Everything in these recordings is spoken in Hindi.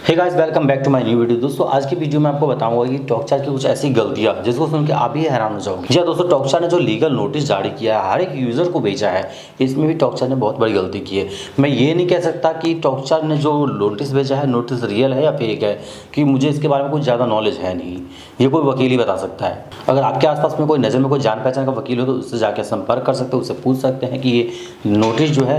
Hey guys, welcome back to my new video. दोस्तों आज की वीडियो में आपको बताऊंगा कि टॉकचार्ज की कुछ ऐसी गलतियां जिसको सुन के आप भी हैरान हो जाओगे। जी दोस्तों, टॉकचार्ज ने जो लीगल नोटिस जारी किया है हर एक यूजर को भेजा है, इसमें भी टॉकचार्ज ने बहुत बड़ी गलती की है। मैं ये नहीं कह सकता कि टॉकचार्ज ने जो नोटिस भेजा है नोटिस रियल है या फेक है, कि मुझे इसके बारे में कुछ ज़्यादा नॉलेज है नहीं। ये कोई वकील ही बता सकता है। अगर आपके आसपास में कोई नज़र में कोई जान पहचान का वकील हो तो उससे जाकर संपर्क कर सकते हो, उससे पूछ सकते हैं कि ये नोटिस जो है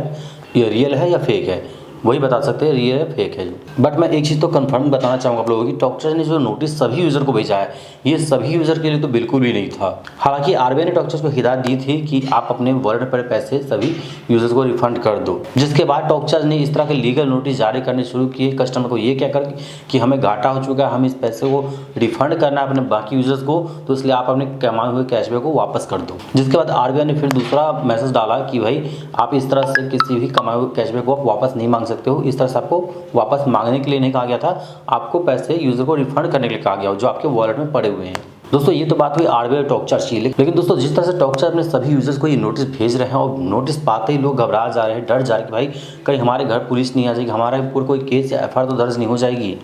ये रियल है या फेक है। वही बता सकते हैं रियल है फेक है। बट मैं एक चीज़ तो कंफर्म बताना चाहूँगा आप लोगों की, टॉकचार्ज ने जो नोटिस सभी यूज़र को भेजा है ये सभी यूज़र के लिए तो बिल्कुल भी नहीं था। हालांकि आरबीआई ने टॉकचार्ज को हिदायत दी थी कि आप अपने वॉलेट पर पैसे सभी यूज़र्स को रिफंड कर दो, जिसके बाद टॉकचार्ज ने इस तरह के लीगल नोटिस जारी करने शुरू किए कस्टमर को ये कहकर कि हमें घाटा हो चुका है, हम इस पैसे को रिफंड करना है अपने बाकी यूज़र्स को, तो इसलिए आप अपने कमाए हुए कैशबैक को वापस कर दो। जिसके बाद आरबीआई ने फिर दूसरा मैसेज डाला कि भाई आप इस तरह से किसी भी कमाए हुए कैशबैक को आप वापस नहीं मांग सकते हो। इस तरह से आपको वापस मांगने के लिए नहीं कहा गया था, आपको पैसे यूजर को रिफंड करने के लिए कहा गया जो आपके वॉलेट में पड़े हुए हैं। दोस्तों ये तो बात हुई आरबीआई टॉकचार्ज की, लेकिन दोस्तों जिस तरह से टॉकचार्ज अपने सभी यूजर्स को ये नोटिस भेज रहे हैं और नोटिस पाते ही लोग घबरा जा रहे हैं, डर जा रहे हैं कि भाई कहीं हमारे घर पुलिस नहीं आ जाएगी, हमारे ऊपर कोई केस या एफआईआर तो दर्ज नहीं हो जाएगी।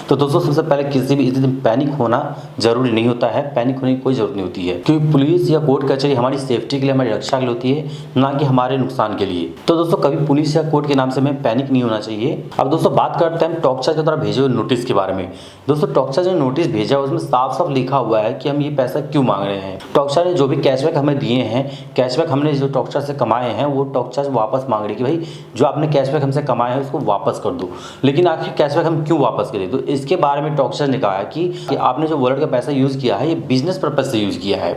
तो दोस्तों सबसे पहले किसी भी स्थिति में पैनिक होना जरूरी नहीं होता है, पैनिक होने की कोई जरूरत नहीं होती है, क्योंकि पुलिस या कोर्ट कचहरी हमारी सेफ्टी के लिए, हमारी रक्षा के लिए होती है, ना कि हमारे नुकसान के लिए। तो दोस्तों कभी पुलिस या कोर्ट के नाम से हमें पैनिक नहीं होना चाहिए। अब दोस्तों बात करते हैं टॉकचार्ज के द्वारा भेजे हुए नोटिस के बारे में। दोस्तों टॉकचार्ज ने नोटिस भेजा उसमें साफ साफ लिखा हुआ है कि हम ये पैसा क्यों मांग रहे हैं। टॉकचार्ज ने जो भी कैशबैक हमें दिए हैं, कैशबैक हमने जो टॉकचार्ज से कमाए हैं वो टॉकचार्ज वापस मांग रही है कि भाई जो आपने कैशबैक हमसे कमाए हैं उसको वापस कर दो। लेकिन आखिर कैशबैक हम क्यों वापस करें, तो इसके बारे में टॉकचार्ज ने कहा है कि आपने जो वॉलेट का पैसा यूज़ किया है ये बिजनेस पर्पज से यूज़ किया है।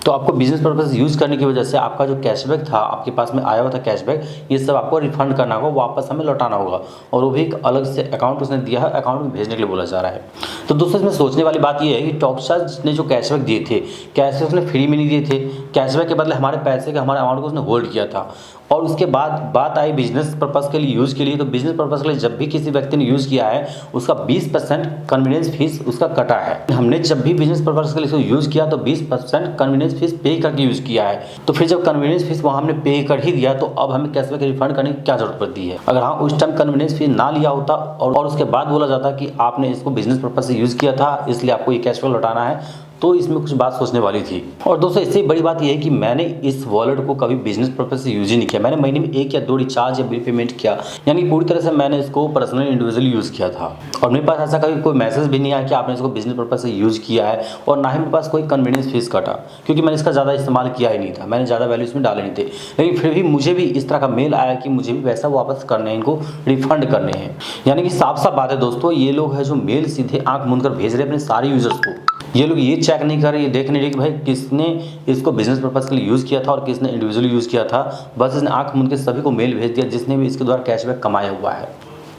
तो आपको बिजनेस पर्पज यूज़ करने की वजह से आपका जो कैशबैक था, आपके पास में आया हुआ था कैशबैक, ये सब आपको रिफंड करना होगा, वापस हमें लौटाना होगा, और वो भी एक अलग से अकाउंट उसने दिया है, अकाउंट में भेजने के लिए बोला जा रहा है। तो दोस्तों इसमें सोचने वाली बात ये है कि टॉकचार्ज ने जो कैशबैक दिए थे, कैशबैक उसने फ्री में नहीं दिए थे, कैशबैक के बदले हमारे पैसे के हमारे अमाउंट को उसने होल्ड किया था। और उसके बाद बात आई बिजनेस पर्पज़ के लिए यूज़ के लिए, तो बिजनेस पर्पज़ के लिए जब भी किसी व्यक्ति ने यूज़ किया है उसका 20% कन्वीनियंस फीस उसका कटा है। हमने जब भी बिजनेस पर्पज़ के लिए इसको यूज़ किया तो 20% कन्वीनियंस फीस पे करके यूज़ किया है। तो फिर जब कन्वीनियंस फीस वहाँ हमने पे कर ही दिया तो अब हमें कैशबैक रिफंड करने की क्या जरूरत पड़ती है। अगर हाँ उस टाइम कन्वीनियंस फीस ना लिया होता और उसके बाद बोला जाता कि आपने इसको बिजनेस पर्पज़ से यूज़ किया था इसलिए आपको ये कैशबैक लौटाना है, तो इसमें कुछ बात सोचने वाली थी। और दोस्तों इससे बड़ी बात यह है कि मैंने इस वॉलेट को कभी बिजनेस पर्पज से यूज ही नहीं किया। मैंने महीने में 1 या 2 रिचार्ज या बिल पेमेंट किया, यानी पूरी तरह से मैंने इसको पर्सनली इंडिविजुअली यूज़ किया था। और मेरे पास ऐसा कभी कोई मैसेज भी नहीं आया कि आपने इसको बिजनेस पर्पज से यूज़ किया है, और ना ही मेरे पास कोई कन्वीनियंस फीस कटा, क्योंकि मैंने इसका ज़्यादा इस्तेमाल किया ही नहीं था, मैंने ज़्यादा वैल्यू इसमें डाले नहीं थे। लेकिन फिर भी मुझे भी इस तरह का मेल आया कि मुझे भी पैसा वापस करने हैं, इनको रिफंड करने हैं। यानी कि साफ साफ बात है दोस्तों, ये लोग है जो मेल सीधे आंख मूंद कर भेज रहे हैं अपने सारे यूजर्स को। ये लोग ये चेक नहीं कर रहे, ये देख नहीं रहे कि भाई किसने इसको बिजनेस पर्पज़ के लिए यूज़ किया था और किसने इंडिविजुअली यूज़ किया था। बस इसने आंख मूंद के सभी को मेल भेज दिया जिसने भी इसके द्वारा कैशबैक कमाया हुआ है।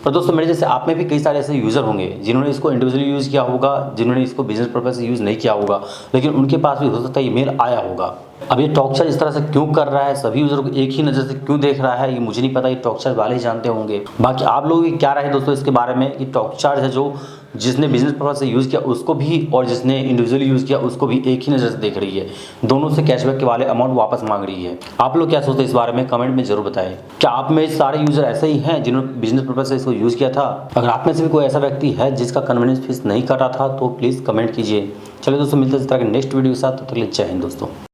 और दोस्तों मेरे जैसे आप में भी कई सारे ऐसे यूज़र होंगे जिन्होंने इसको इंडिविजुअली यूज़ किया होगा, जिन्होंने इसको बिजनेस पर्पज़ से यूज़ नहीं किया होगा, लेकिन उनके पास भी हो सकता है ये मेल आया होगा। अब ये टॉकचार्ज इस तरह से क्यों कर रहा है, सभी यूज़र को एक ही नज़र से क्यों देख रहा है, ये मुझे नहीं पता, ये टॉकचार्ज वाले ही जानते होंगे। बाकी आप लोगों की क्या राय है दोस्तों इसके बारे में, कि टॉकचार्ज है जो जिसने बिजनेस पर्पज़ से यूज़ किया उसको भी और जिसने इंडिविजुअली यूज़ किया उसको भी एक ही नज़र से देख रही है, दोनों से कैशबैक के वाले अमाउंट वापस मांग रही है। आप लोग क्या सोचते हैं इस बारे में, कमेंट में जरूर बताएं। क्या आप में सारे यूज़र ऐसे ही हैं जिन्होंने बिजनेस पर्पज़ से इसको यूज़ किया था? अगर आप में से भी कोई ऐसा व्यक्ति है जिसका कन्वीनियंस फीस नहीं कटा था तो प्लीज़ कमेंट कीजिए। चलिए दोस्तों मिलते हैं इस तरह के नेक्स्ट वीडियो के साथ, तब तक के लिए जय हिंद दोस्तों।